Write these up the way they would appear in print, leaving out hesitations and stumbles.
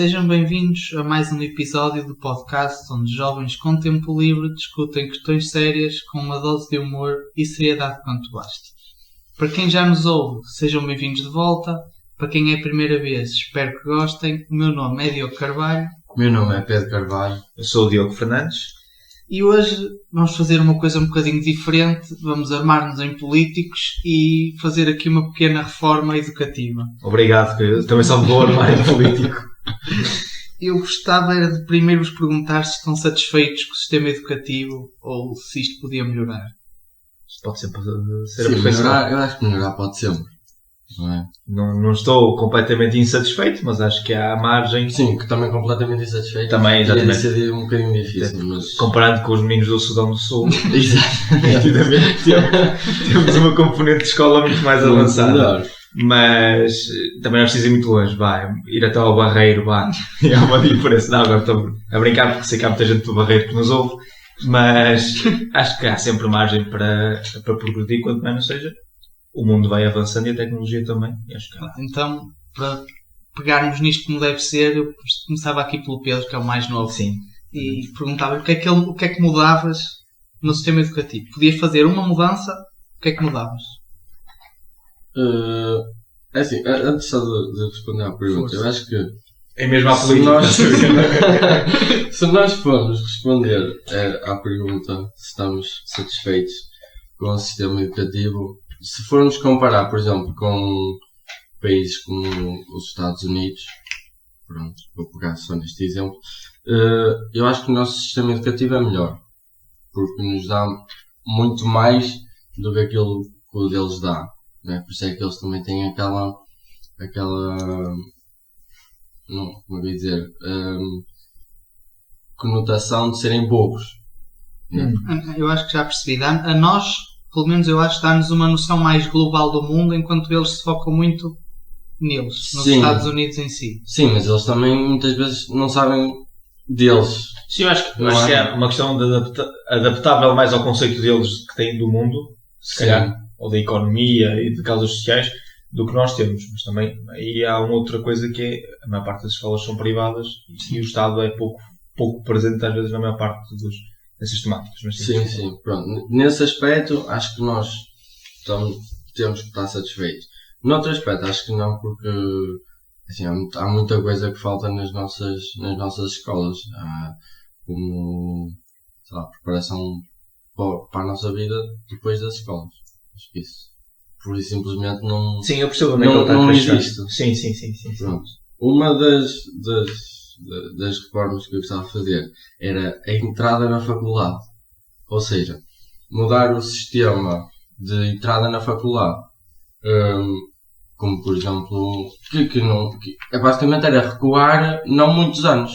Sejam bem-vindos a mais um episódio do podcast onde jovens com tempo livre discutem questões sérias com uma dose de humor e seriedade quanto basta. Para quem já nos ouve, sejam bem-vindos de volta. Para quem é a primeira vez, espero que gostem. O meu nome é Diogo Carvalho. O meu nome é Pedro Carvalho. Eu sou o Diogo Fernandes. E hoje vamos fazer uma coisa um bocadinho diferente. Vamos armar-nos em políticos e fazer aqui uma pequena reforma educativa. Obrigado, que eu também só me vou armar em político. Eu gostava era de primeiro vos perguntar se estão satisfeitos com o sistema educativo ou se isto podia melhorar. Isto pode sempre ser Sim, aperfeiçoado. eu acho que melhorar pode sempre. Não é? Não estou completamente insatisfeito, mas acho que há margem. Sim, que também completamente insatisfeito. Também, exatamente. Poderia ser um bocadinho difícil, mas... Comparando com os meninos do Sudão do Sul, Exatamente. temos uma componente de escola muito mais avançada. Melhor. Mas também não precisa ir muito longe, ir até ao Barreiro, e há uma diferença. Não, agora estou a brincar porque sei que há muita gente do Barreiro que nos ouve, mas acho que há sempre margem para progredir, quanto mais não seja. O mundo vai avançando e a tecnologia também. E acho que há. Então, para pegarmos nisto como deve ser, eu começava aqui pelo Pedro, que é o mais novo. Sim. E perguntava o que é que mudavas no sistema educativo? Podias fazer uma mudança, o que é que mudavas? É assim, antes só de responder à pergunta, Força. eu acho que É mesmo à se política. se nós formos responder à pergunta se estamos satisfeitos com o sistema educativo, se formos comparar, por exemplo, com países como os Estados Unidos, pronto, vou pegar só neste exemplo, eu acho que o nosso sistema educativo é melhor, porque nos dá muito mais do que aquilo que o deles dá, né? Por isso é que eles também têm aquela não, como eu ia dizer, conotação de serem burros. Né? Eu acho que já percebi. A nós, pelo menos eu acho, dá-nos uma noção mais global do mundo, enquanto eles se focam muito neles, nos Sim. Estados Unidos em si. Sim, mas eles também muitas vezes não sabem deles. Sim, eu acho que Não é? é uma questão de adaptável mais ao conceito deles que têm do mundo, se calhar, ou da economia e de causas sociais, do que nós temos. Mas também aí há uma outra coisa que é, a maior parte das escolas são privadas e o Estado é pouco presente às vezes na maior parte dessas temáticas. Mas Sim, pronto. Nesse aspecto, acho que nós temos que estar satisfeitos. Noutro aspecto, acho que não, porque assim, há muita coisa que falta nas nossas escolas. Há como, sei lá, preparação para a nossa vida depois das escolas. Acho que isso, pura e simplesmente, não... Sim, eu percebo não existe. Sim. Pronto. Uma das reformas que eu gostava de fazer era a entrada na faculdade. Ou seja, mudar o sistema de entrada na faculdade. Como, por exemplo, basicamente era recuar não muitos anos.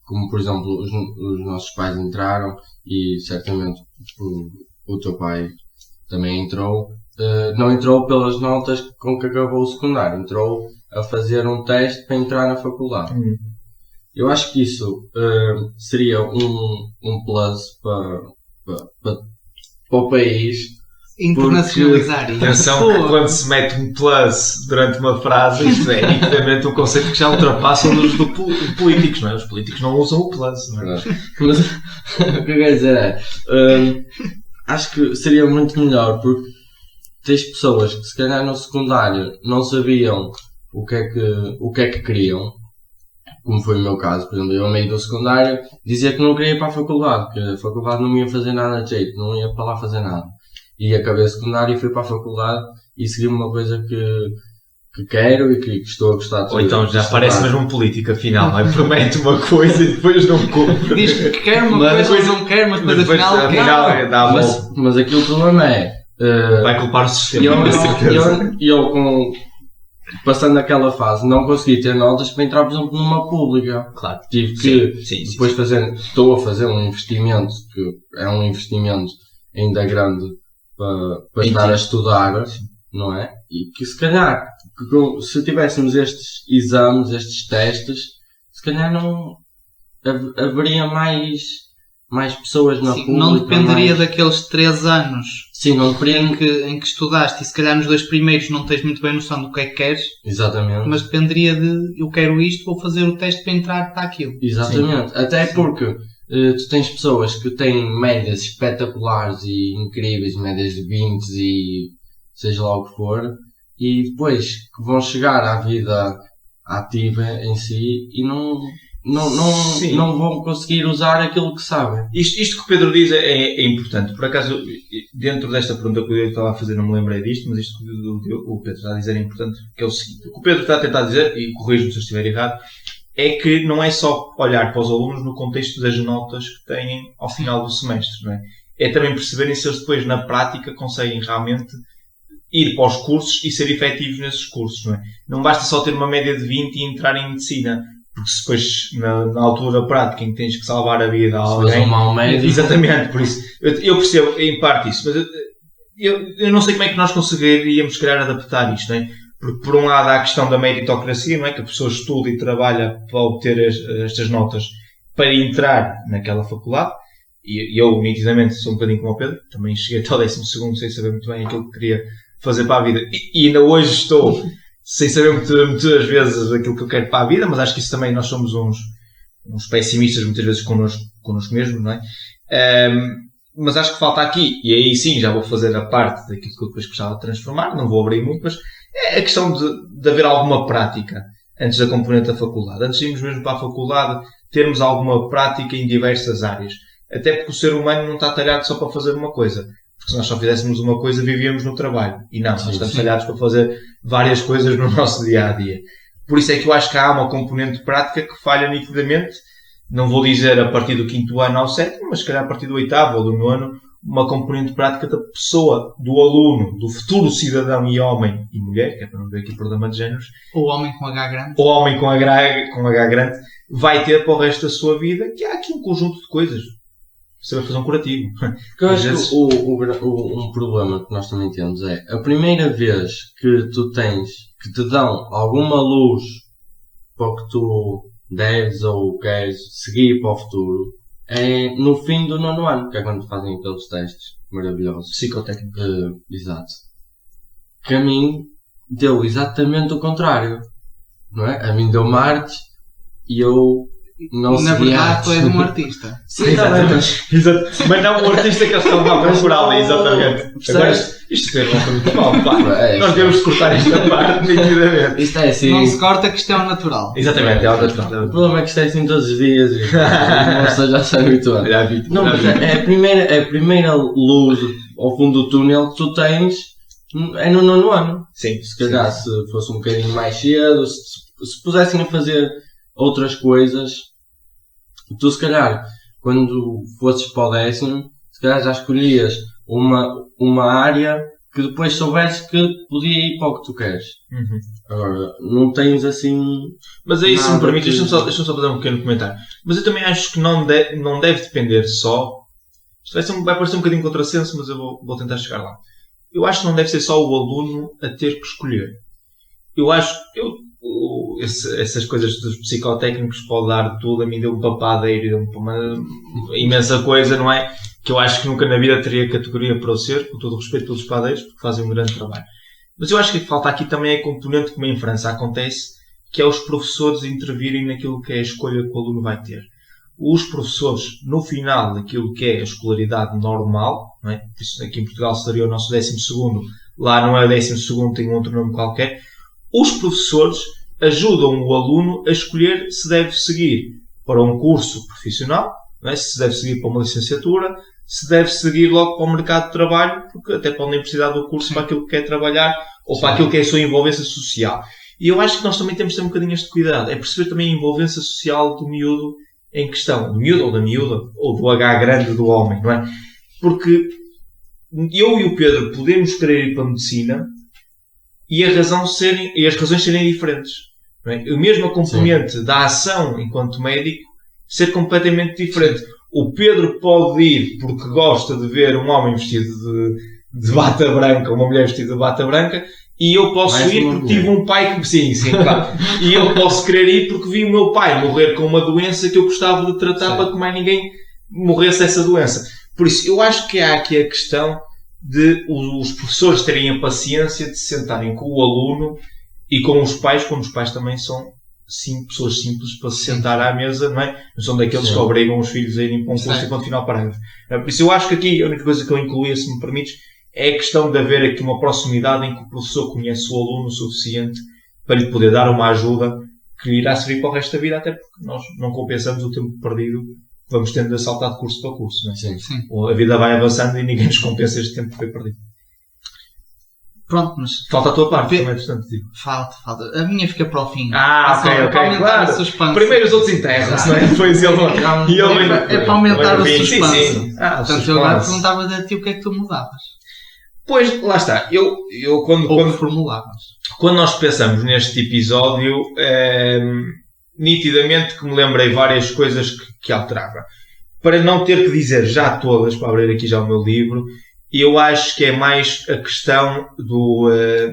Como, por exemplo, os nossos pais entraram e certamente o teu pai também entrou. Não entrou pelas notas com que acabou o secundário, entrou a fazer um teste para entrar na faculdade. Eu acho que isso seria um plus para o país. Internacionalizar isso. Atenção que quando se mete um plus durante uma frase, isto é nitidamente um conceito que já ultrapassa os políticos, não é? Os políticos não usam o plus, não é? Mas o que eu quero dizer é, acho que seria muito melhor, porque tens pessoas que se calhar no secundário não sabiam o que é que queriam, como foi o meu caso. Por exemplo, eu a meio do secundário dizia que não queria ir para a faculdade, que a faculdade não me ia fazer nada de jeito, não ia para lá fazer nada. E acabei a secundário e fui para a faculdade e segui uma coisa que quero e que estou a gostar de. Ou então já parece mesmo um político, afinal, não é? Promete uma coisa e depois não cumpre. Diz que quer uma coisa ou não quer, mas depois afinal quer. Dá mas aqui o problema é... vai culpar o sistema. Eu passando aquela fase, não consegui ter notas para entrar, por exemplo, numa pública. Claro. Tive que sim. depois estou a fazer um investimento, que é um investimento ainda grande para estar a estudar, não é? E que se calhar, se tivéssemos estes exames, estes testes, se calhar não haveria mais mais pessoas na Sim, pública. não dependeria mais... daqueles 3 anos Sim, não dependeria... em que estudaste, e se calhar nos 2 primeiros não tens muito bem noção do que é que queres, Exatamente. mas dependeria de eu quero isto, vou fazer o teste para entrar para aquilo. Exatamente. Sim. Até porque tu tens pessoas que têm médias espetaculares e incríveis, médias de 20 e seja lá o que for, e depois que vão chegar à vida ativa em si e não vão conseguir usar aquilo que sabem. Isto que o Pedro diz é importante. Por acaso, dentro desta pergunta que eu estava a fazer, não me lembrei disto, mas isto que o Pedro está a dizer é importante, que é o seguinte. O que o Pedro está a tentar dizer, e corrijo-me se eu estiver errado, é que não é só olhar para os alunos no contexto das notas que têm ao final do semestre, não é? É também perceberem se eles depois, na prática, conseguem realmente ir para os cursos e ser efetivos nesses cursos, não é? Não basta só ter uma média de 20 e entrar em medicina. Porque se depois, na altura prática em que tens que salvar a vida a alguém... um mau médico. Exatamente, por isso. Eu percebo em parte isso, mas eu não sei como é que nós conseguiríamos, se calhar, adaptar isto, não é? Porque, por um lado, há a questão da meritocracia, não é? Que a pessoa estuda e trabalha para obter estas notas para entrar naquela faculdade. E eu, nitidamente, sou um bocadinho como o Pedro. Também cheguei até ao 12º sem saber muito bem aquilo que queria fazer para a vida. E ainda hoje estou... sem saber muitas vezes aquilo que eu quero para a vida, mas acho que isso também nós somos uns pessimistas muitas vezes connosco mesmo, não é? Mas acho que falta aqui, e aí sim já vou fazer a parte daquilo que eu depois gostava de transformar, não vou abrir muito, mas é a questão de haver alguma prática antes da componente da faculdade. Antes de irmos mesmo para a faculdade, termos alguma prática em diversas áreas. Até porque o ser humano não está talhado só para fazer uma coisa. Porque se nós só fizéssemos uma coisa, vivíamos no trabalho. E não, nós estamos talhados para fazer várias coisas no nosso dia-a-dia. Por isso é que eu acho que há uma componente prática que falha nitidamente. Não vou dizer a partir do 5º ano ao 7º, mas se calhar a partir do 8º ou do 9º, uma componente prática da pessoa, do aluno, do futuro cidadão e homem e mulher, que é para não ver aqui problema de géneros. Ou homem com H grande. Ou homem com H grande, vai ter para o resto da sua vida, que há aqui um conjunto de coisas. Saber fazer um curativo. Porque eu acho que um problema que nós também temos é a primeira vez que tu tens, que te dão alguma luz para o que tu deves ou queres seguir para o futuro, é no fim do 9º ano, que é quando fazem aqueles testes maravilhosos. Psicotécnicos. Exato. Que a mim deu exatamente o contrário. Não é? A mim deu artes e eu não na segui verdade, artes. tu és um artista. Sim, exatamente. Mas não um artista que está mal temporal, exatamente. Agora, isto é muito mal, pá. Nós devemos de cortar esta parte, nitidamente. Isto é assim. Não se corta, que isto é o natural. Exatamente, é o natural. O problema é que isto é assim todos os dias e você já se habituou. Não, mas é a primeira luz ao fundo do túnel que tu tens é no 9º ano. Sim. Se calhar se fosse um bocadinho mais cedo, se pusessem a fazer outras coisas, tu se calhar, quando fosses para o 10º, se calhar já escolhias uma área que depois soubesse que podia ir para o que tu queres. Uhum. Agora, não tens assim... Mas aí, se me permite, deixa-me só fazer um pequeno comentário. Mas eu também acho que não deve depender só... Isto vai parecer um bocadinho contrassenso, mas eu vou tentar chegar lá. Eu acho que não deve ser só o aluno a ter que escolher. Eu acho... essas coisas dos psicotécnicos pode dar tudo, a mim deu um papadeiro e deu uma imensa coisa, não é? Que eu acho que nunca na vida teria categoria para o ser, com todo o respeito pelos padeiros, porque fazem um grande trabalho. Mas eu acho que falta aqui também a componente, como em França acontece, que é os professores intervirem naquilo que é a escolha que o aluno vai ter. Os professores, no final daquilo que é a escolaridade normal, não é? Isso aqui em Portugal seria o nosso 12º, lá não é o 12º, tem outro nome qualquer. Os professores ajudam o aluno a escolher se deve seguir para um curso profissional, não é? Se deve seguir para uma licenciatura, se deve seguir logo para o mercado de trabalho, porque até podem precisar do curso para aquilo que quer trabalhar ou para aquilo que é a sua envolvência social. E eu acho que nós também temos de ter um bocadinho este cuidado. É perceber também a envolvência social do miúdo em questão. Do miúdo ou da miúda, ou do H grande do homem, não é? Porque eu e o Pedro podemos querer ir para a medicina e as razões serem diferentes. Não é? A mesma componente da ação enquanto médico ser completamente diferente. O Pedro pode ir porque gosta de ver um homem vestido de bata branca, uma mulher vestida de bata branca, e eu posso ir porque tive um pai que... Sim, claro. E eu posso querer ir porque vi o meu pai morrer com uma doença que eu gostava de tratar para que mais ninguém morresse dessa doença. Por isso, eu acho que há aqui a questão de os professores terem a paciência de se sentarem com o aluno e com os pais, quando os pais também são pessoas simples para se sentar à mesa, não é? Não são daqueles que obrigam os filhos a irem para um curso e continuar parágrafo. Por isso, eu acho que aqui a única coisa que eu incluía, se me permites, é a questão de haver aqui uma proximidade em que o professor conhece o aluno o suficiente para lhe poder dar uma ajuda que lhe irá servir para o resto da vida, até porque nós não compensamos o tempo perdido que vamos tendo a saltar de curso para curso, não é? Sim. A vida vai avançando e ninguém nos compensa este tempo que foi perdido. Pronto, mas... Falta a tua parte, também, portanto, digo. Falta. A minha fica para o fim. Ok, claro. Primeiro os outros enterram-se, não é? Depois é para aumentar o suspense. Sim. Portanto, eu agora perguntava a ti o que é que tu mudavas. Pois, lá está. Eu quando formulavas. Quando nós pensamos neste episódio, nitidamente que me lembrei várias coisas que alterava. Para não ter que dizer já todas, para abrir aqui já o meu livro, eu acho que é mais a questão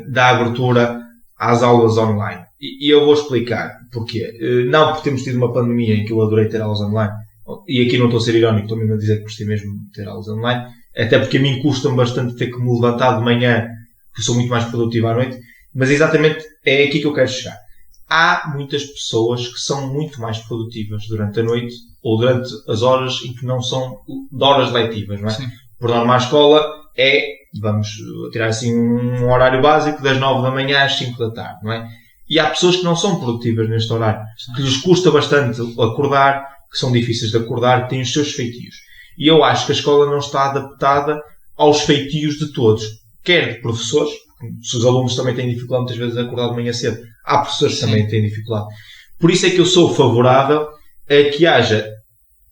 da abertura às aulas online. E eu vou explicar porquê. Não porque temos tido uma pandemia em que eu adorei ter aulas online, e aqui não estou a ser irónico, estou mesmo a dizer que gostei mesmo de ter aulas online, até porque a mim custa-me bastante ter que me levantar de manhã, porque sou muito mais produtivo à noite, mas exatamente é aqui que eu quero chegar. Há muitas pessoas que são muito mais produtivas durante a noite ou durante as horas em que não são de horas letivas, não é? Sim. Por norma, a escola vamos tirar assim um horário básico das 9 da manhã às 5 da tarde, não é? E há pessoas que não são produtivas neste horário, que lhes custa bastante acordar, que são difíceis de acordar, que têm os seus feitios. E eu acho que a escola não está adaptada aos feitios de todos, quer de professores, se os alunos também têm dificuldade muitas vezes de acordar de manhã cedo, há professores que também têm dificuldade. Por isso é que eu sou favorável a que haja,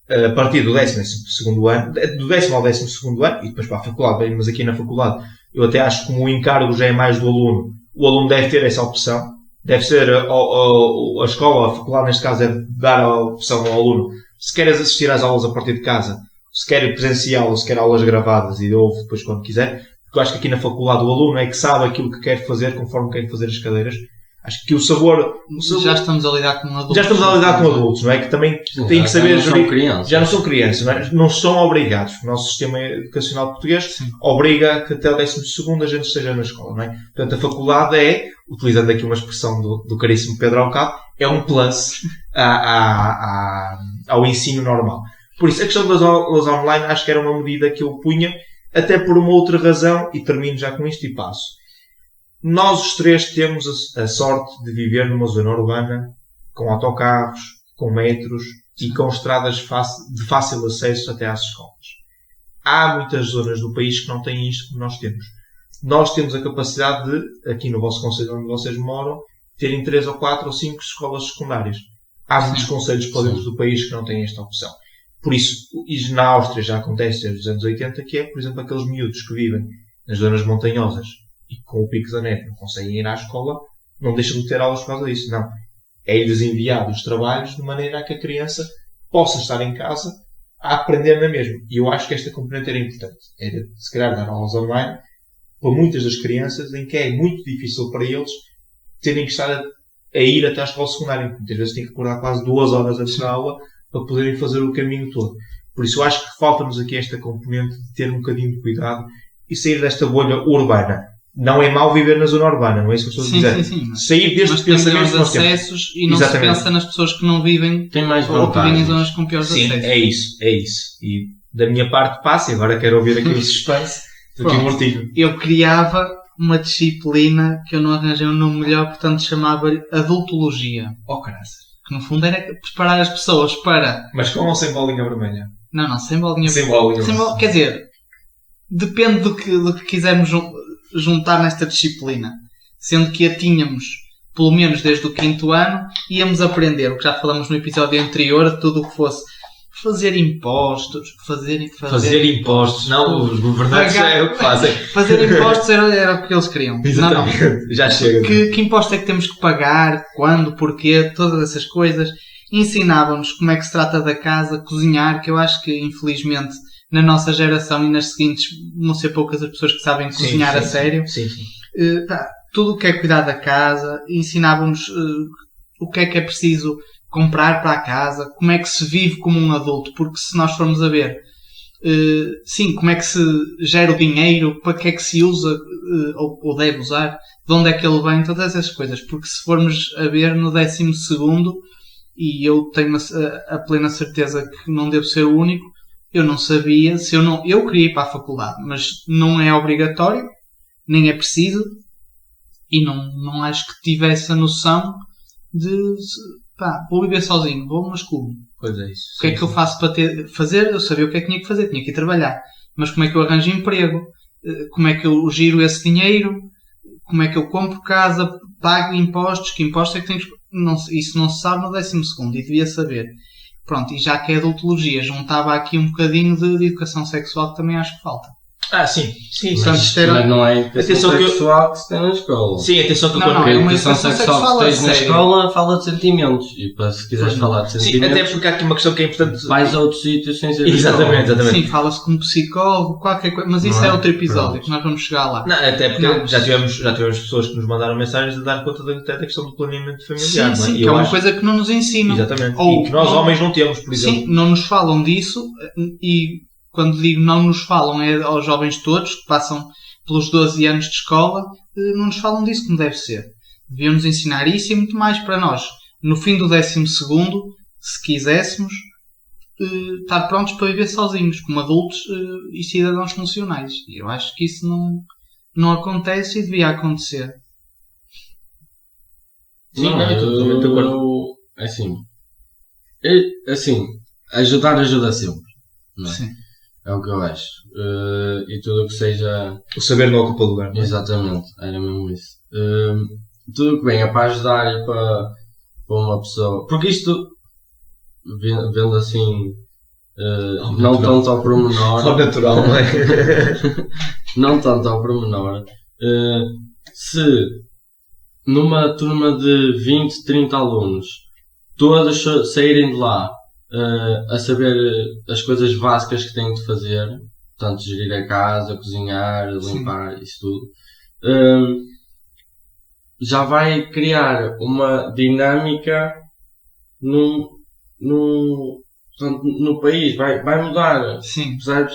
a partir do 12º ano, do 10º ao 12º ano, e depois para a faculdade, mas aqui na faculdade, eu até acho que como o encargo já é mais do aluno, o aluno deve ter essa opção, deve ser a escola, a faculdade neste caso, deve dar a opção ao aluno, se queres assistir às aulas a partir de casa, se quer presencial ou se quer aulas gravadas e ouve depois quando quiser, porque eu acho que aqui na faculdade o aluno é que sabe aquilo que quer fazer conforme quer fazer as cadeiras. Acho que o sabor... Já estamos a lidar com adultos. Já estamos a lidar com adultos, não é? Que também têm que saber... Já não são crianças, não é? Não são obrigados. O nosso sistema educacional português obriga que até o 12º a gente esteja na escola, não é? Portanto, a faculdade é, utilizando aqui uma expressão do caríssimo Pedro Alcado, é um plus ao ensino normal. Por isso, a questão das aulas online acho que era uma medida que eu punha, até por uma outra razão, e termino já com isto e passo. Nós os três temos a sorte de viver numa zona urbana, com autocarros, com metros e com estradas de fácil acesso até às escolas. Há muitas zonas do país que não têm isto que nós temos. Nós temos a capacidade de, aqui no vosso concelho onde vocês moram, terem 3 ou 4 ou 5 escolas secundárias. Há muitos concelhos para dentro do país que não têm esta opção. Por isso, e na Áustria já acontece desde os anos 80, que é, por exemplo, aqueles miúdos que vivem nas zonas montanhosas e com o pico da neve não conseguem ir à escola, não deixam de ter aulas por causa disso. Não. É-lhes enviado os trabalhos de maneira a que a criança possa estar em casa a aprender na mesma. E eu acho que esta componente era importante. Era, se calhar, dar aulas online para muitas das crianças em que é muito difícil para eles terem que estar a ir até à escola secundária. Muitas vezes têm que acordar quase 2 horas antes da aula para poderem fazer o caminho todo. Por isso eu acho que falta-nos aqui esta componente de ter um bocadinho de cuidado e sair desta bolha urbana. Não é mau viver na zona urbana, não é isso que eu estou a dizer. Sim. Sair deste pensamento que nós temos. Acessos e não se pensa nas pessoas que não vivem tem mais ou que vivem em zonas com piores acessos. Sim, é isso. E da minha parte passa, e agora quero ouvir aqui o suspense do que mortinho. Eu criava uma disciplina que eu não arranjei um nome melhor, portanto chamava-lhe adultologia. Caraças. Que no fundo era preparar as pessoas para... Mas com ou sem bolinha vermelha? Não, sem bolinha vermelha. Quer dizer, depende do que quisermos juntar nesta disciplina. Sendo que a tínhamos, pelo menos desde o 5º ano, íamos aprender, o que já falamos no episódio anterior, tudo o que fosse fazer impostos, fazer impostos, não, os governantes é o que fazem. Fazer impostos era o que eles queriam. Exatamente. Não. Já chega. Que impostos é que temos que pagar, quando, porquê, todas essas coisas. Ensinavam-nos como é que se trata da casa, cozinhar, que eu acho que infelizmente na nossa geração e nas seguintes não sei poucas as pessoas que sabem cozinhar a sério. Sim. Tudo o que é cuidar da casa, ensinavam-nos o que é preciso comprar para a casa, como é que se vive como um adulto, porque se nós formos a ver, sim, como é que se gera o dinheiro, para que é que se usa ou deve usar, de onde é que ele vem, todas essas coisas, porque se formos a ver no 12º, e eu tenho a plena certeza que não devo ser o único, eu não sabia, eu queria ir para a faculdade, mas não é obrigatório, nem é preciso, e não acho que tivesse a noção de, vou viver sozinho, vou, mas como? Pois é isso. O que é que eu faço para fazer? Eu sabia o que é que tinha que fazer, tinha que ir trabalhar. Mas como é que eu arranjo emprego? Como é que eu giro esse dinheiro? Como é que eu compro casa? Pago impostos? Que impostos é que tenho que... Isso não se sabe no 12º e devia saber. Pronto, e já que é adultologia, juntava aqui um bocadinho de educação sexual que também acho que falta. Sim. Portanto, Mas não é educação sexual que se tem na escola. Sim, atenção que Porque a educação sexual que tens na escola fala de sentimentos. E para se quiseres falar de sentimentos... Sim, até porque há aqui uma questão que é importante... Vais a outros sítios sem ser Exatamente. Sim, fala-se com um psicólogo, qualquer coisa. Mas isso é outro episódio, que nós vamos chegar lá. Não, até porque já tivemos pessoas que nos mandaram mensagens a dar conta da questão do planeamento familiar. Sim, não é? que é uma coisa que não nos ensinam. Exatamente. Ou e que nós homens não temos, por exemplo. Sim, não nos falam disso e... Quando digo não nos falam, é aos jovens todos que passam pelos 12 anos de escola, não nos falam disso como deve ser. Deviam nos ensinar isso e muito mais para nós. No fim do 12º, se quiséssemos, estar prontos para viver sozinhos, como adultos e cidadãos funcionais. E eu acho que isso não acontece e devia acontecer. Sim, totalmente de acordo. Assim, ajudar ajuda sempre. Não é? Sim. É o que eu acho. E tudo o que seja... O saber não ocupa lugar. Não é? Exatamente, era mesmo isso. Tudo o que venha para ajudar e para uma pessoa... Porque isto, vendo assim, não tanto ao pormenor... Ao natural, não é? Não tanto ao pormenor. Se numa turma de 20, 30 alunos, todos saírem de lá a saber as coisas básicas que têm de fazer, portanto, gerir a casa, cozinhar, limpar, isso tudo, já vai criar uma dinâmica no país, vai mudar. Sim. Percebes?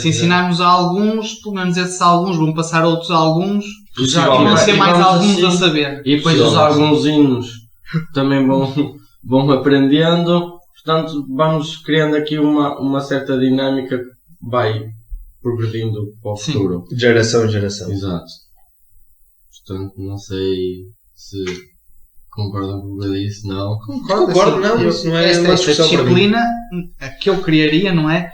Se ensinarmos a alguns, pelo menos esses alguns vão passar a outros alguns e Exato, vão ser mais alguns assim, a saber. E depois os algunzinhos também vão aprendendo. Portanto, vamos criando aqui uma certa dinâmica que vai progredindo para o futuro. Geração em geração. Exato. Portanto, não sei se concordam com o que eu disse, não. Concordo, não. Isso não é esta disciplina, a que eu criaria, não é?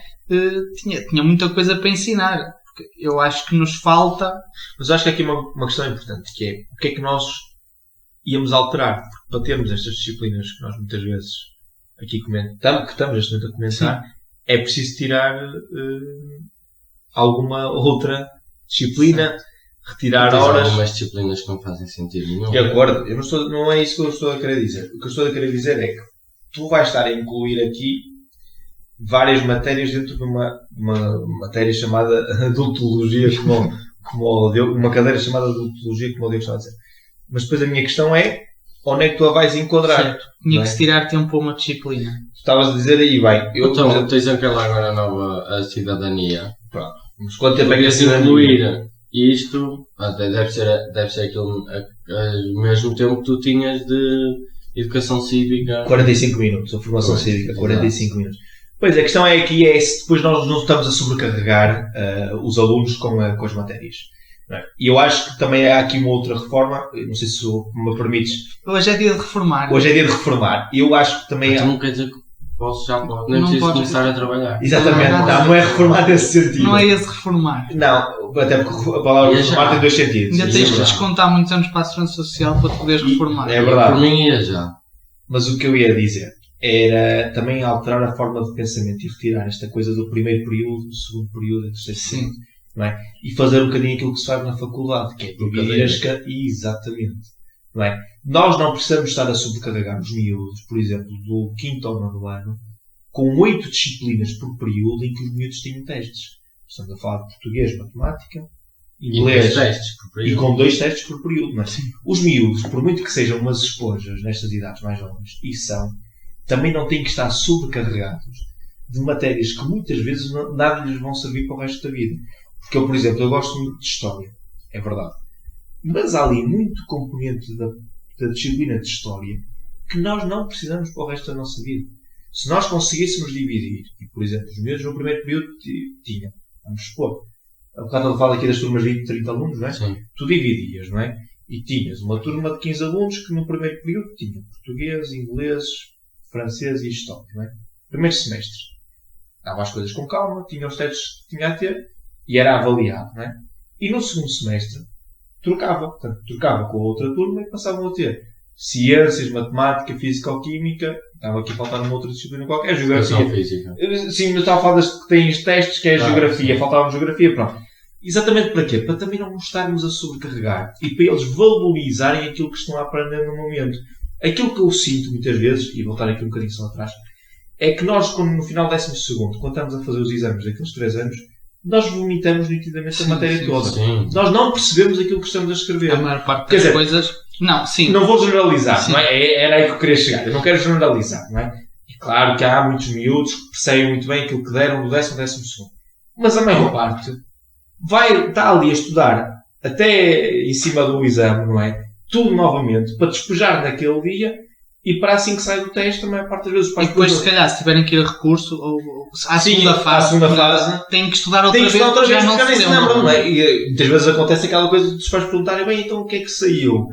Tinha muita coisa para ensinar. Porque eu acho que nos falta... Mas acho que há aqui uma questão importante, que é o que é que nós íamos alterar para termos estas disciplinas que nós muitas vezes aqui comentamos, que estamos neste momento a comentar. Sim. É preciso tirar alguma outra disciplina, sim, retirar horas. Algumas disciplinas que não fazem sentido nenhum. De acordo, não é isso que eu estou a querer dizer. O que eu estou a querer dizer é que tu vais estar a incluir aqui várias matérias dentro de uma matéria chamada adultologia, como uma cadeira chamada adultologia, como o Diego estava a dizer. Mas depois a minha questão é, onde é que tu a vais enquadrar? Certo. Tinha que se tirar tempo a uma disciplina. Tu estavas a dizer aí, vai. Então, tens aquela agora nova a cidadania. Pronto. Mas quanto tempo é que a cidadania? Incluir isto, até deve ser aquilo ao mesmo tempo que tu tinhas de educação cívica. 45 minutos, a formação cívica, 45 minutos. Pois, a questão é que se depois nós não estamos a sobrecarregar os alunos com as matérias. E eu acho que também há aqui uma outra reforma, não sei se me permites. Hoje é dia de reformar. Hoje é dia de reformar. Eu acho que também então não quer dizer que nem preciso começar a trabalhar. Exatamente, não é reformar nesse sentido. Não é esse reformar. Não, até porque a palavra reformar tem dois sentidos. Ainda tens de descontar muitos anos para a segurança social para poderes reformar. É verdade. Por mim ia já. Mas o que eu ia dizer era também alterar a forma de pensamento e retirar esta coisa do primeiro período, do segundo período, do terceiro período. Não é? E fazer um bocadinho aquilo que se faz na faculdade, que é dividir exatamente. Não é? Nós não precisamos estar a sobrecarregar os miúdos, por exemplo, do 5º ao 9º ano, com 8 disciplinas por período em que os miúdos têm testes. Estamos a falar de português, matemática, inglês e com 2 testes por período. Não é? Os miúdos, por muito que sejam umas esponjas nestas idades mais jovens, e são, também não têm que estar sobrecarregados de matérias que muitas vezes nada lhes vão servir para o resto da vida. Porque eu, por exemplo, eu gosto muito de história, é verdade. Mas há ali muito componente da disciplina de história que nós não precisamos para o resto da nossa vida. Se nós conseguíssemos dividir, e por exemplo, os meus no primeiro período tinha, vamos supor, há bocado eu falo aqui das turmas de 20, 30 alunos, não é? Sim. Tu dividias, não é? E tinhas uma turma de 15 alunos que no primeiro período tinha português, inglês, francês e história, não é? Primeiro semestre. Dava as coisas com calma, tinha os testes que tinha a ter e era avaliado, não é? E no segundo semestre trocava com a outra turma e passavam a ter ciências, matemática, física ou química. Estava aqui a faltar uma outra disciplina qualquer, geografia. Física. Sim, mas estava a falar das que tens testes, que é a geografia. Faltava geografia, pronto. Exatamente para quê? Para também não nos estarmos a sobrecarregar e para eles valorizarem aquilo que estão a aprender no momento. Aquilo que eu sinto muitas vezes, e voltar aqui um bocadinho só atrás, é que nós, quando no final do 12º, quando estamos a fazer os exames daqueles 3 anos, nós vomitamos nitidamente a matéria toda. Sim. Nós não percebemos aquilo que estamos a escrever. A maior parte das coisas... Não, sim. Não vou generalizar, Sim. não é? Era aí que eu queria chegar. Eu não quero generalizar, não é? E claro que há muitos miúdos que percebem muito bem aquilo que deram do 10º ao 12º. Mas a maior parte está ali a estudar até em cima do exame, não é? Tudo novamente, para despejar naquele dia e para assim que sai do teste, a maior parte das vezes... E depois, se calhar, se tiverem que ir a recurso, ou à segunda fase, têm que estudar outra vez, porque já não se lembram. Não é? E muitas vezes acontece aquela coisa de os pais perguntarem, bem, então o que é que saiu?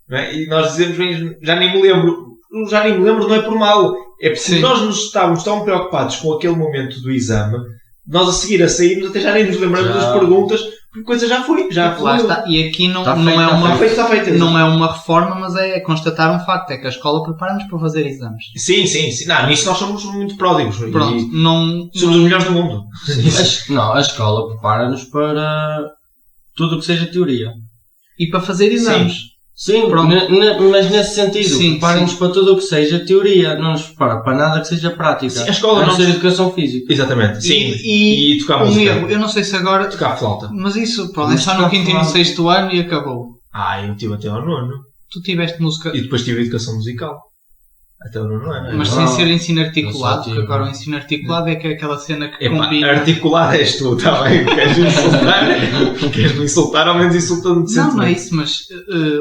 Não é? E nós dizemos, bem, já nem me lembro, não é por mal. É porque nós nos estávamos tão preocupados com aquele momento do exame, nós a seguir a sairmos até já nem nos lembramos das perguntas, porque a coisa já foi. Lá está. E aqui não é uma reforma, mas é constatar um facto, é que a escola prepara-nos para fazer exames. Sim. Não, nisso nós somos muito pródigos. Pronto, somos os melhores do mundo. A escola prepara-nos para tudo o que seja teoria. E para fazer exames. Sim, mas nesse sentido, prepara-nos para tudo o que seja teoria, não nos prepara para nada que seja prática. Sim, a escola não seja educação física. Exatamente, sim. E tocar música. Erro, eu não sei se agora... Tocar flauta. Mas isso, pronto, é só no 5º e no 6º ano e acabou. Eu tive até ao 9º. Tu tiveste música... E depois tive educação musical. Até o 9º ano. Mas sem ser ensino articulado, porque agora o ensino articulado é que é aquela cena que combina... Articulado és tu, está bem? Queres me insultar, ao menos insultando-me de Não é isso, mas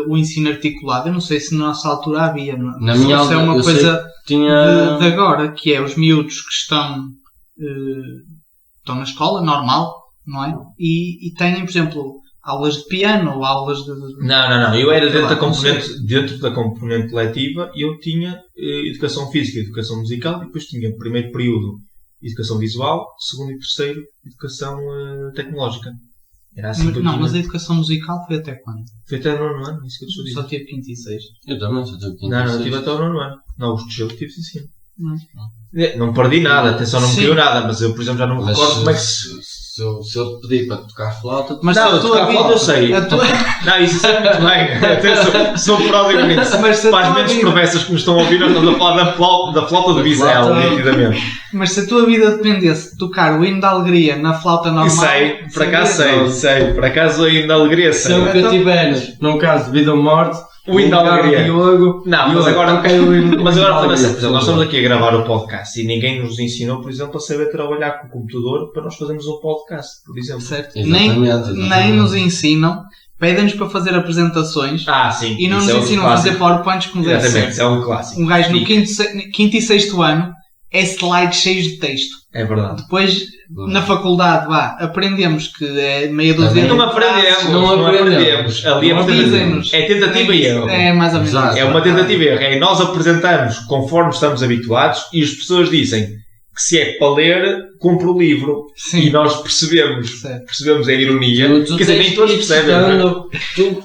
o ensino articulado, eu não sei se na nossa altura havia. Na minha altura, é uma coisa tinha... de agora, que é os miúdos que estão na escola, normal, não é? E têm, por exemplo... aulas de piano ou aulas de... Não. Eu era dentro da componente letiva e eu tinha educação física, educação musical e depois tinha primeiro período educação visual, segundo e terceiro educação tecnológica. Era assim que eu tinha. Mas a educação musical foi até quando? Foi até o 9º ano, isso que eu te estou a dizer. Só tive 5º e 6. Eu também só tive 5º e 6. Não, tive até o 9º ano. Não, os de tive sim. Não perdi nada, atenção, não me caiu nada, mas eu, por exemplo, já não me recordo como é que se eu te pedir para tocar flauta... Mas não, tocar flauta eu sei. Não, isso é muito bem. Sou pródigo nisso. Para as mentes perversas que nos estão a ouvir, nós estamos a falar da flauta de bisel, nitidamente. Mas se a tua vida dependesse de tocar o hino da alegria na flauta normal... Por acaso sei. Por acaso o hino da alegria sei. Se eu tiver, num caso de vida ou morte... O hino da alegria. Diogo, mas agora nós estamos aqui a gravar o podcast e ninguém nos ensinou, por exemplo, a saber trabalhar com o computador para nós fazermos um podcast, por exemplo. Certo. Nem nos ensinam, pedem-nos para fazer apresentações e não nos ensinam a fazer PowerPoints como deve ser. Exatamente, isso é um clássico. Um gajo no 5º e 6º ano é slides cheios de texto. É verdade. Depois, na faculdade, aprendemos que é meia dúzia. Não aprendemos. Ali é tentativa e erro. É mais ou menos. É uma tentativa e erro. É nós apresentamos conforme estamos habituados e as pessoas dizem que se é para ler, compra o livro. Sim. E nós percebemos a ironia. Quer dizer, nem todos percebem.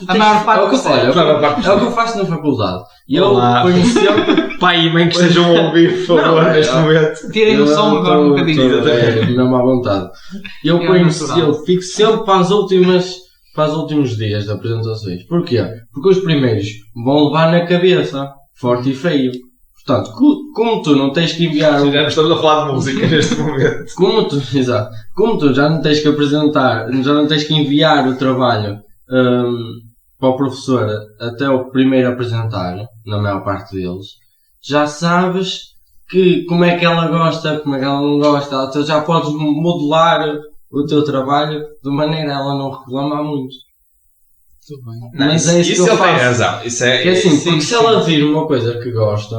A maior parte é o que eu faço na faculdade. E eu ponho sempre... Pai e mãe que estejam a ouvir, por favor, neste momento. Tirem o som agora um bocadinho. Mesmo à vontade. Eu fico sempre para os últimos dias de apresentações. Porquê? Porque os primeiros vão levar na cabeça, forte e feio. Portanto, como tu não tens que enviar... Já não estamos a falar de música neste momento. Como tu já não tens que apresentar, já não tens que enviar o trabalho para o professor até o primeiro apresentar, na maior parte deles, já sabes como é que ela gosta, como é que ela não gosta. Tu já podes modelar o teu trabalho de maneira a ela não reclamar muito. Tudo bem. Mas é isso que eu ele tem faço. razão. Isso é, Que é assim, sim, porque se sim. ela vir uma coisa que gosta,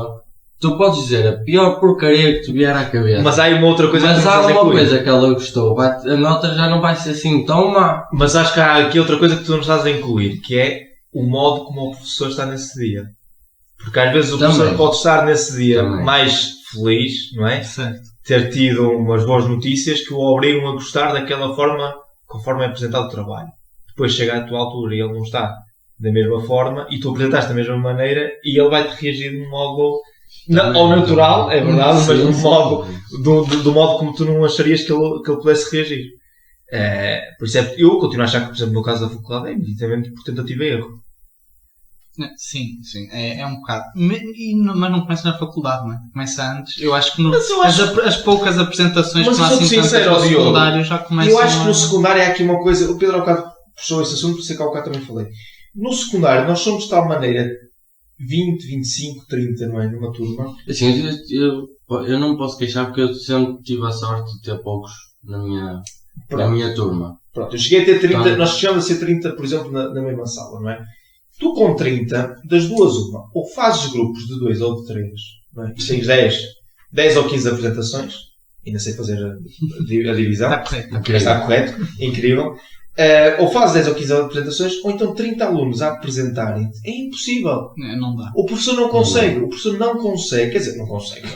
tu podes dizer a pior porcaria que te vier à cabeça. mas há aí uma outra coisa Mas que há temos de uma incluir. coisa que ela gostou, a nota já não vai ser assim tão má. Mas acho que há aqui outra coisa que tu não estás a incluir, que é o modo como o professor está nesse dia. Porque às vezes o Também. professor pode estar nesse dia Também. mais feliz, não é? Certo. Ter tido umas boas notícias que o obrigam a gostar daquela forma, conforme é apresentado o trabalho. Depois chega à tua altura e ele não está da mesma forma e tu apresentaste da mesma maneira e ele vai-te reagir de um modo ao natural, é verdade, mas Sim, do sim. modo, do modo como tu não acharias que ele pudesse reagir. Por isso eu continuo a achar que, por exemplo, no caso da faculdade, é imediatamente por tentativa e erro. Sim, é um bocado. Mas não começa na faculdade, não é? Começa antes. Eu acho que Mas eu acho- as poucas apresentações Mas que não há sou assim tantas sincero, no Diogo, secundário já começam Eu acho que no a... secundário há aqui uma coisa. O Pedro há bocado puxou esse assunto, por isso é que há bocado também falei. No secundário, nós somos de tal maneira 20, 25, 30, não é? Numa turma. Assim, eu não me posso queixar porque eu sempre tive a sorte de ter poucos na minha turma. Pronto, eu cheguei a ter 30, Tá. nós chegamos a ser 30, por exemplo, na mesma sala, não é? Tu com 30, das duas uma, ou fazes grupos de 2 ou de 3, não é? E tens 10 ou 15 apresentações, ainda sei fazer a divisão, Está correto. mas está correto, incrível. Ou fazes 10 ou 15 apresentações, ou então 30 alunos a apresentarem-te. É impossível. Não dá. O professor não consegue. O professor não consegue. Quer dizer, não consegue.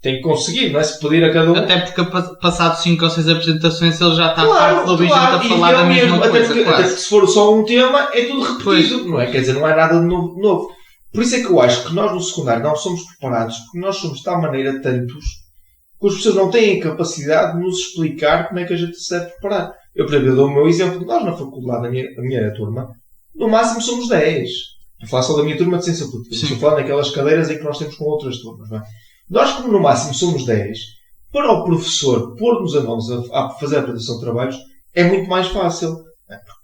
Tem que conseguir, não é? Se pedir a cada um. Até porque passado 5 ou 6 apresentações ele já está Claro, farto de ouvir gente a e falar eu da mesma mesmo, coisa. até porque se for só um tema, é tudo repetido, não é? Quer dizer, não é nada de novo. Por isso é que eu acho que nós no secundário não somos preparados, porque nós somos de tal maneira tantos, que as pessoas não têm a capacidade de nos explicar como é que a gente se deve preparar. Eu, por exemplo, eu dou o meu exemplo. Nós na faculdade, a minha turma, no máximo somos 10. Estou a falar só da minha turma de ciência política. Sim. Estou a falar naquelas cadeiras em que nós temos com outras turmas, não é? Nós, como no máximo somos 10, para o professor pôr-nos a nós a fazer a apresentação de trabalhos, é muito mais fácil.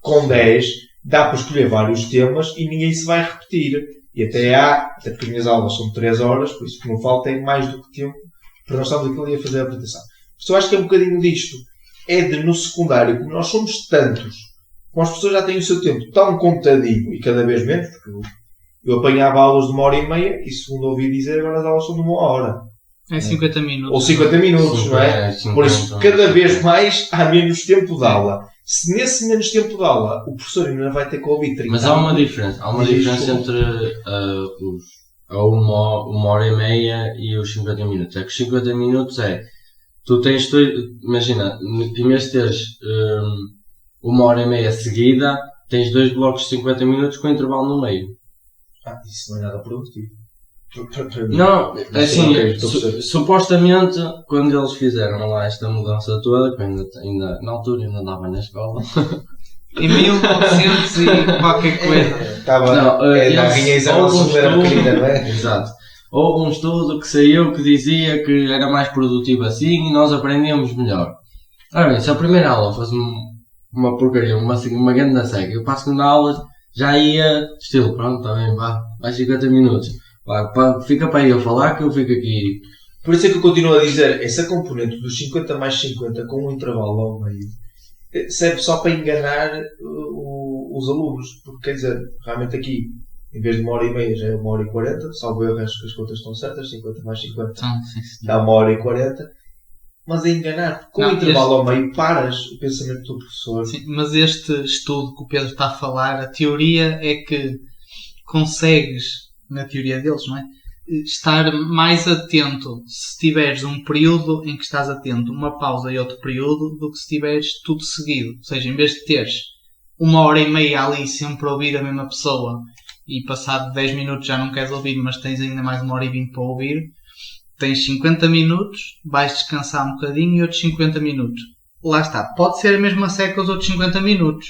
Com 10, dá para escolher vários temas e ninguém se vai repetir. E até porque as minhas aulas são de 3 horas, por isso que não falta é mais do que tempo para nós estarmos aqui a fazer a apresentação. Por isso eu acho que é um bocadinho disto. É de, no secundário, como nós somos tantos, como as pessoas já têm o seu tempo tão contadinho e cada vez menos, porque eu apanhava aulas de 1h30 e, segundo ouvi dizer, agora as aulas são de 1 hora. É 50 minutos. Ou 50 minutos, não é? Por isso, cada vez mais há menos tempo de aula. Se nesse menos tempo de aula o professor ainda vai ter que ouvir 30 Mas há uma diferença. Há uma diferença entre a 1h30 e os 50 minutos. É que os 50 minutos é... Tu tens... Imagina, em vez de teres 1h30 seguida, tens 2 blocos de 50 minutos com intervalo no meio. Isso não é nada produtivo. Não, assim, Ok, supostamente, quando eles fizeram lá esta mudança toda, que ainda na altura ainda andava na escola, Em 1900 e qualquer coisa. Estava Não, da eles- rainha Isabel alguns II era estudos- pequenina, não é? exato. Houve um estudo que saiu que dizia que era mais produtivo assim e nós aprendíamos melhor. Ora bem, se a primeira aula fosse uma porcaria, uma grande seca, eu para a segunda aula já ia, estilo, pronto, está bem, vai 50 minutos. Fica para aí eu falar que eu fico aqui. Por isso é que eu continuo a dizer, essa componente dos 50 mais 50 com um intervalo ao meio serve só para enganar os alunos. Porque quer dizer, realmente aqui, em vez de 1h30 já é 1h40, salvo erro, acho que as contas estão certas, 50 mais 50 Então, sim, sim. dá 1h40. Mas é enganar, porque com Não, o intervalo ao meio paras o pensamento do professor. Sim, mas este estudo que o Pedro está a falar, a teoria é que consegues, na teoria deles, não é? Estar mais atento se tiveres um período em que estás atento, uma pausa e outro período, do que se tiveres tudo seguido. Ou seja, em vez de teres 1h30 ali sempre a ouvir a mesma pessoa e passado 10 minutos já não queres ouvir, mas tens ainda mais 1h20 para ouvir, tens 50 minutos, vais descansar um bocadinho e outros 50 minutos. Lá está. Pode ser a mesma seca os outros 50 minutos.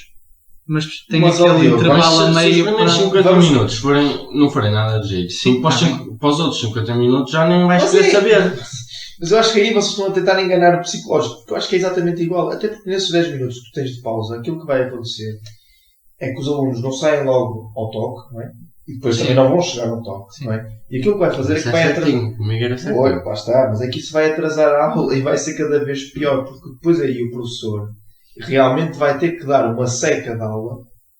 Mas tem Mas, aquele óbvio, intervalo a Se os meio primeiros para... 50 Vamos- minutos não forem nada de jeito, Sim, para, os tá para os outros 50 minutos já nem vais Mas querer é- saber. Mas eu acho que aí vocês estão a tentar enganar o psicológico, porque eu acho que é exatamente igual. Até porque nesses 10 minutos que tu tens de pausa, aquilo que vai acontecer é que os alunos não saem logo ao toque, não é? E depois também não vão chegar no toque, não é? E aquilo que vai fazer é que vai atrasar. Comigo era certinho. Olha, lá está, mas é que isso vai atrasar a aula e vai ser cada vez pior, porque depois aí o professor realmente vai ter que dar uma seca de aula,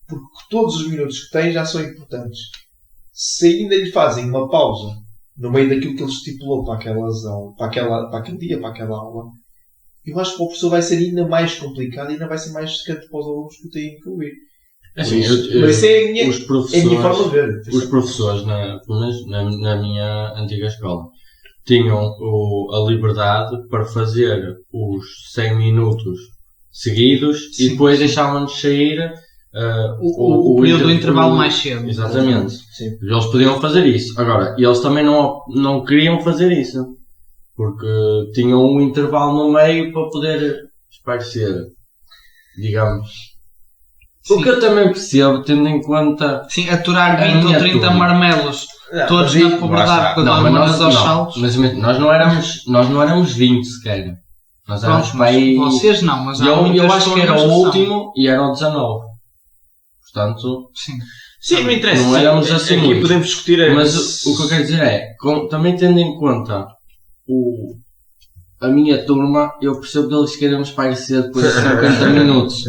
porque todos os minutos que tem já são importantes. Se ainda lhe fazem uma pausa no meio daquilo que ele estipulou para aquelas aulas, para aquele dia, para aquela aula, eu acho que para o professor vai ser ainda mais complicado e ainda vai ser mais secante para os alunos que o têm que ouvir. Assim, mas isso é a minha forma de ver. Os professores, pelo menos na minha antiga escola, tinham a liberdade para fazer os 100 minutos seguidos. Sim. E depois deixavam-nos sair o período do intervalo mais cedo. Exatamente. Sim. Eles podiam fazer isso. Agora, eles também não queriam fazer isso, porque tinham um intervalo no meio para poder espairecer, digamos. Sim. O que eu também percebo, tendo em conta... Sim, aturar 20 ou 30 marmelos, todos na pobreza, com as aos saltos. Mas nós não éramos 20 sequer. Nós éramos para aí... Vocês não, mas eu acho que era o último e era o 19. Portanto... Sim, não interessa. Não éramos assim aqui muito. Podemos discutir... Mas o que eu quero dizer é, também tendo em conta a minha turma, eu percebo que eles querem espairecer depois de 50 minutos.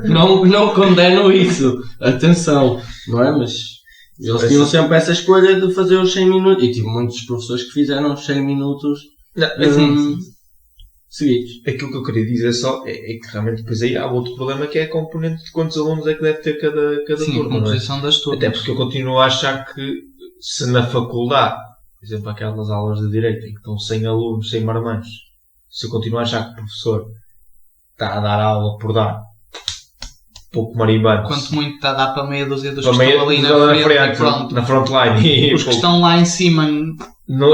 Não condeno isso. Atenção. Não é? Mas eles tinham sempre essa escolha de fazer os 100 minutos. E tive muitos professores que fizeram os 100 minutos seguidos. Aquilo que eu queria dizer só é que realmente depois aí há outro problema, que é a componente de quantos alunos é que deve ter cada Sim, turma. A composição das turmas. Até porque eu continuo a achar que se na faculdade, por exemplo, aquelas aulas de Direito em que estão 100 alunos, 100 marmãs, se eu continuo a achar que o professor está a dar aula por dar, pouco marimbando. Quanto muito está a dar para meia dúzia dos que estão ali na frontline. Os que estão lá em cima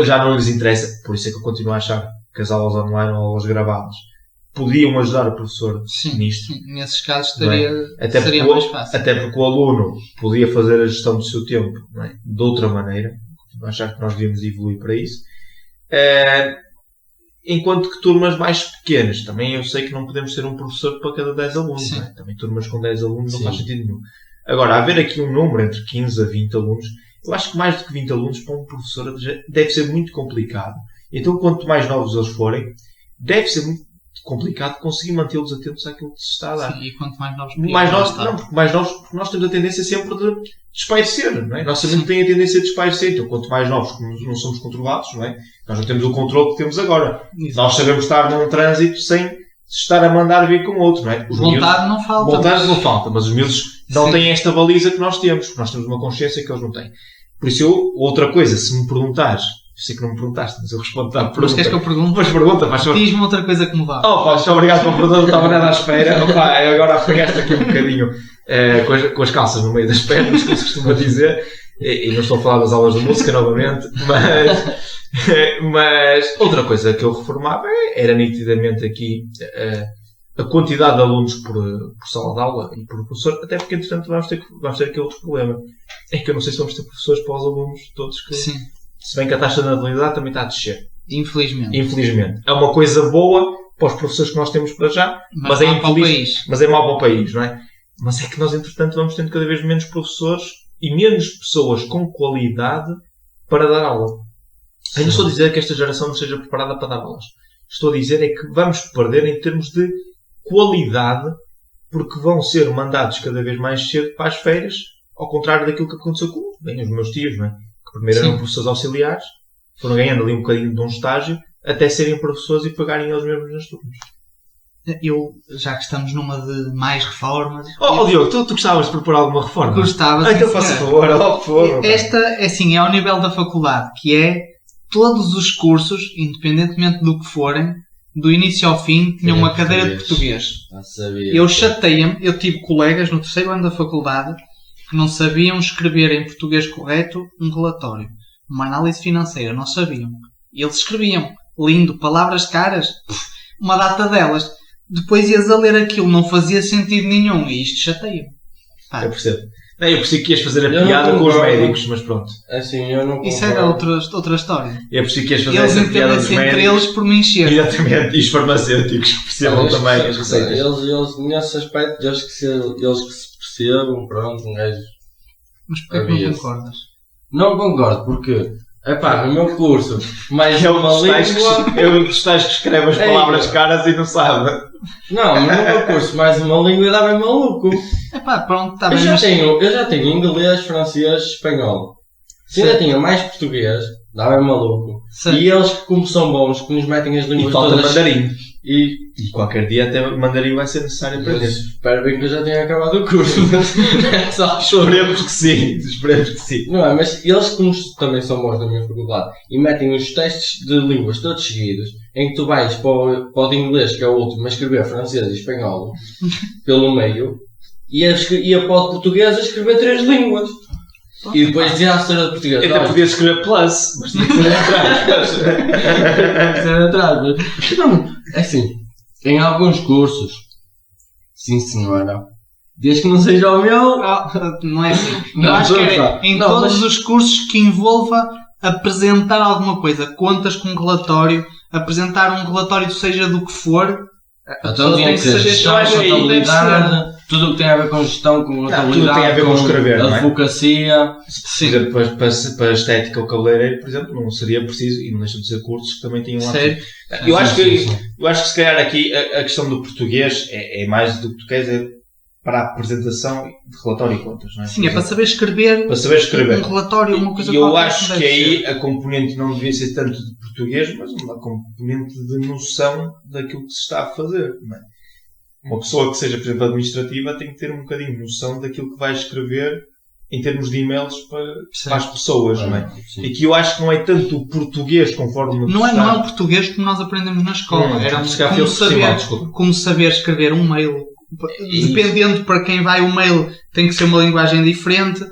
já não lhes interessa. Por isso é que eu continuo a achar que as aulas online ou aulas gravadas podiam ajudar o professor nisto. Sim, nesses casos seria mais fácil. Até porque o aluno podia fazer a gestão do seu tempo, não é? De outra maneira. Continuo a achar que nós devíamos evoluir para isso. Enquanto que turmas mais pequenas, também eu sei que não podemos ter um professor para cada 10 alunos. Não é? Também turmas com 10 alunos não faz sentido nenhum. Agora, haver aqui um número entre 15 a 20 alunos, eu acho que mais do que 20 alunos para um professor deve ser muito complicado. Então, quanto mais novos eles forem, deve ser muito complicado conseguir mantê-los atentos àquilo que se está a dar. Sim, e quanto mais novos, mais novos, porque nós temos a tendência sempre de espairecer, não é? Nossa mente tem a tendência de espairecer, então quanto mais novos, como não somos controlados, não é? Nós não temos o controle que temos agora. Exato. Nós sabemos estar num trânsito sem estar a mandar vir com o outro, não é? Vontade não falta. Vontade não falta, mas os miúdos não têm esta baliza que nós temos, porque nós temos uma consciência que eles não têm. Por isso, outra coisa, se me perguntares, eu sei que não me perguntaste, mas eu respondo à pergunta. Mas queres que eu pergunte? Mas pergunta, faz favor. Diz-me outra coisa que me dá. Obrigado pela pergunta, não estava nada à espera. Agora afogaste aqui um bocadinho com as calças no meio das pernas, como se costuma dizer. E não estou a falar das aulas de música novamente, mas outra coisa que eu reformava era nitidamente aqui a quantidade de alunos por sala de aula e por professor, até porque entretanto vamos ter aqui outro problema. É que eu não sei se vamos ter professores para os alunos todos que... Sim. Se bem que a taxa de natalidade também está a descer. Infelizmente. É uma coisa boa para os professores que nós temos para já, mas é infeliz. Mas é mau para o país, não é? Mas é que nós, entretanto, vamos tendo cada vez menos professores e menos pessoas com qualidade para dar aula. Eu não estou a dizer que esta geração não esteja preparada para dar aulas. Estou a dizer é que vamos perder em termos de qualidade, porque vão ser mandados cada vez mais cedo para as férias, ao contrário daquilo que aconteceu com os meus tios, não é? Que primeiro eram professores auxiliares, foram ganhando ali um bocadinho de um estágio, até serem professores e pagarem eles mesmos nas turmas. Já que estamos numa de mais reformas... Diogo, tu gostavas de propor alguma reforma? Gostava. Então faça favor, por favor. Esta, é ao nível da faculdade, que é todos os cursos, independentemente do que forem, do início ao fim, tinham uma cadeira de português. Eu chateia-me, eu tive colegas no terceiro ano da faculdade que não sabiam escrever em português correto um relatório. Uma análise financeira, não sabiam. Eles escreviam, lindo, palavras caras, uma data delas. Depois ias a ler aquilo, não fazia sentido nenhum, e isto chateia-me. Eu percebo. Eu percebi que ias fazer a piada com os médicos, mas pronto. Assim, eu não concordo. Isso era outra história. Eu percebi que ias fazer essa piada dos médicos. Entre eles por me encher. Exatamente, e os farmacêuticos percebam também as receitas. Eles, nesse aspecto, eles que se percebam, pronto, um gajo... Mas porquê que não concordas? Não concordo, porque, no meu curso, mais Eu uma língua... dos tais que escreve as palavras caras e não sabe. Não, mas no meu curso, mais uma língua e dava maluco. Pronto, está Eu bem. já tenho inglês, francês, espanhol. Se ainda tinha mais português, dava maluco. Certo. E eles, como são bons, que nos metem as E línguas falta todas... mandarim. E Qualquer dia até mandarim vai ser necessário aprender. espero bem que eu já tenha acabado o curso. Só Esperemos que sim. Esperemos que sim. Não é, mas eles, como também são bons na minha faculdade, e metem os testes de línguas todos seguidos, em que tu vais para o de inglês, que é o último, a escrever francês e espanhol, pelo meio, e a para o de português a escrever 3 línguas. E depois dizia a senhora de português. Até podia escrever plus, mas tinha que ser atrás. Não, é assim, em alguns cursos, sim senhora, desde que não seja o meu... Não é assim. Não, Eu acho que não, em não, todos mas- os cursos que envolva apresentar alguma coisa, contas com um relatório, apresentar um relatório seja do que for, a Então pessoa tinha tem que que ser saber gestão, que deve ser. contabilidade, tudo o que tem a ver com gestão, com tudo contabilidade, tem a ver com escrever, não é? advocacia. Por exemplo, para a estética ou cabeleireiro, por exemplo, não seria preciso, e não deixam de ser cursos que também tinham lá. Sério? Eu acho que Sim. se calhar aqui a questão do português é mais do que tu queres, é para a apresentação de relatório e contas, não é? Sim, é para saber escrever, Para saber escrever. um relatório, uma coisa E eu qualquer acho que deve aí ser. a componente não devia ser tanto de português, mas uma componente de noção daquilo que se está a fazer, não é? Uma pessoa que seja, por exemplo, administrativa tem que ter um bocadinho de noção daquilo que vai escrever em termos de e-mails para as pessoas, não é? Sim. E que eu acho que não é tanto o português conforme Não é o português como nós aprendemos na escola. Era como saber escrever um mail. Dependendo para quem vai o mail, tem que ser uma linguagem diferente.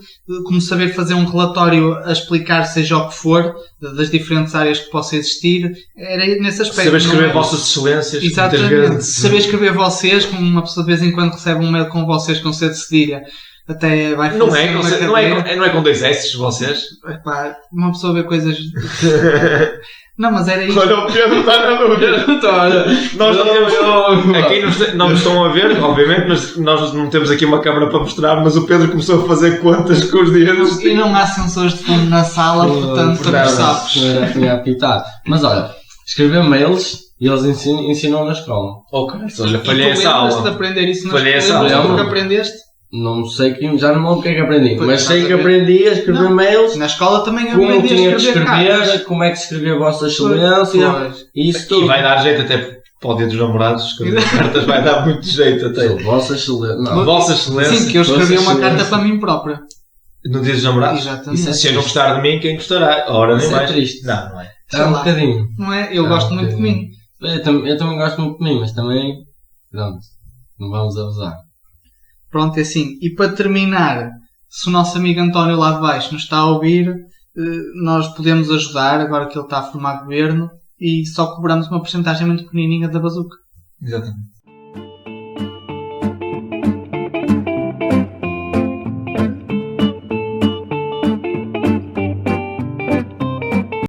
Como saber fazer um relatório a explicar seja o que for, das diferentes áreas que possa existir. Era nesse aspecto. Saber escrever não é? vossas excelências. Exatamente. Muitas vezes. Saber escrever vocês, como uma pessoa de vez em quando recebe um mail com vocês com C de cedilha. Até vai Não falecer na cadeira. não é com 2 S vocês? Epá, uma pessoa vê coisas... Não, mas era isso. Olha, o Pedro está na dúvida. Nós não temos. Aqui não nos estão a ver, obviamente, mas nós não temos aqui uma câmara para mostrar, mas o Pedro começou a fazer contas com os dedos. E não há sensores de fundo na sala, portanto, tu sabes. Já tinha apitado. Mas olha, escrever mails e eles ensinam na escola. Ok, olha, E falhei tu essa lembras-te de aula. aprender isso na Falhei essa escola? aula. Lembras-te que aprendeste? Não sei, já não me lembro o que é que aprendi, Pois, mas sei estás que a ver? aprendi a escrever Não. mails, Na escola também como aprendi tinha a que escrever escrever, cartas. como é que se escrevia Vossa Excelência, Pois. e isso E tudo. vai dar jeito até para o dia dos namorados, escrever cartas vai dar muito jeito até. Vossa Excelência. Não. Vossa Excelência. Sim, que eu escrevi Vossa uma carta Excelência. para mim própria. No dia dos namorados? Exatamente. Isso é Se eu não gostar de mim, quem gostará? Ora, nem Isso é mais. triste. Não, não é. Sei É um lá. bocadinho. Não é? Eu Ah, gosto muito de ok. mim. Eu também gosto muito de mim, mas também, pronto, não vamos abusar. Pronto, é assim. E para terminar, se o nosso amigo António lá de baixo nos está a ouvir, nós podemos ajudar, agora que ele está a formar governo, e só cobramos uma porcentagem muito pequenininha da bazuca. Exatamente.